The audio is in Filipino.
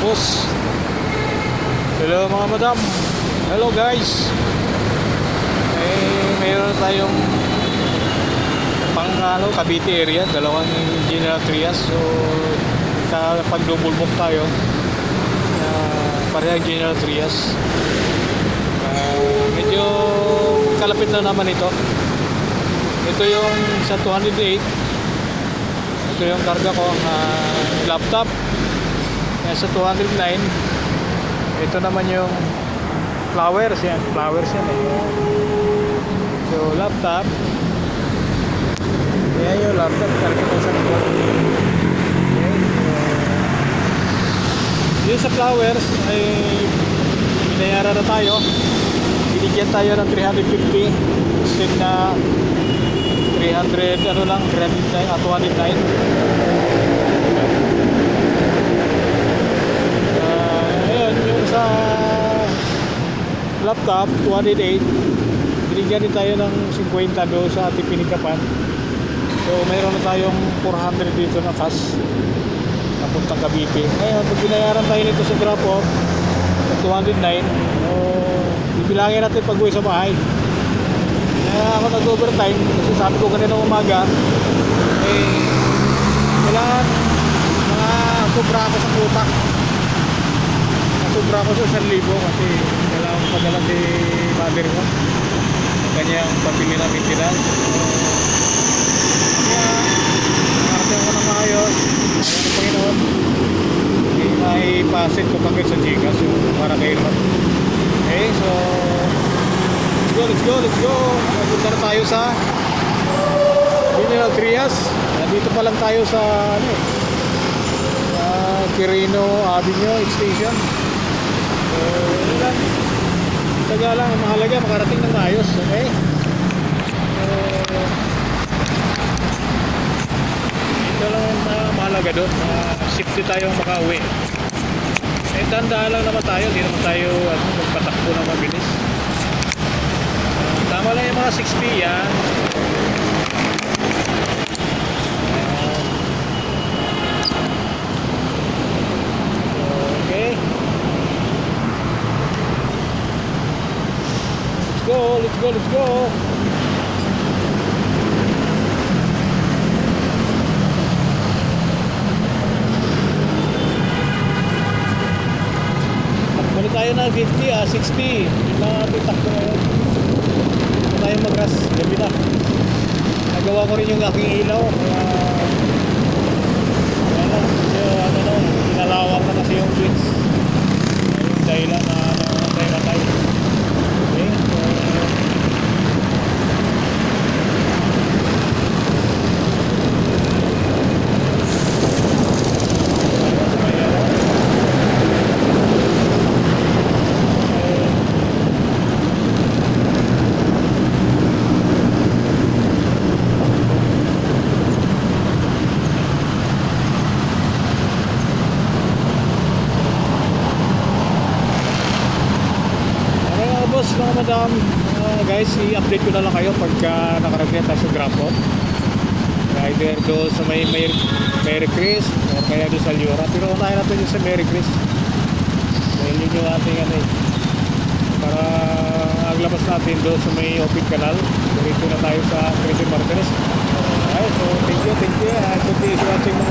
boss. Hello mga madam. Hello guys. Mayroon tayong pang Cavite area, dalawang General Trias. So pag double book tayo, parehang General Trias. Medyo kalapit na naman ito. Ito yung sa 208. Ito yung karga ko, laptop. Sa 209, ito naman yung flowers yan. Flowers yan eh. So laptop. Yan yung laptop. Karga ko sa likod. Okay. Yung sa flowers ay binayaran na tayo. Binigyan tayo ng 350 instead na 300 ano lang, 309 at 109. Ayun, yung sa laptop 208, binigyan din tayo ng 50 doon sa ating pinikapan. So mayroon na tayong 400 dito na cash napuntang Cavite. Ngayon, pag binayaran tayo nito sa drop off 209, bibilangin natin pag uwi sa bahay. Kaya ako nag-overtime kasi sabi ko kanina umaga kailangan mga sobra ako sa utak. Sobra ako sa 1,000 kasi kailangan padala si mother ko kanyang pabili na maintenance. Kaya nakarating ako ng maayos. Ayan ang Panginoon, maipasin ko kagad sa Gcash para kay Irma. Okay, so let's go. Punta na tayo sa General Trias. Nandito pa lang tayo sa Quirino Avenue Extension. So yun lang, taga lang, mahalaga makarating ng maayos. Okay, ito lang ang mahalaga doon, safety tayo makauwi. Tandaan lang naman tayo, hindi naman tayo magpatakbo ng mabilis. Tama lang yung mga 60 yan. Okay, let's go. Balik tayo na 50, 60. Yung mga pitak ko ngayon. Hindi tayo mag-ras. Gabi na. Nagawa ko rin yung aking ilaw. Pinalawak na kasi yung switch. Yung dahilan na namatay. Okay. Mga madam, guys, i-update ko na lang kayo pagka nakarating tayo sa drop off. Either doon sa may Merry Chris o kaya doon sa Liora. Pero unahin natin yung sa Merry Chris dahil yun yung ating para aglabas natin doon sa may open canal. Dito na tayo sa Crescent Martires. Alright, so thank you. Continue watching mga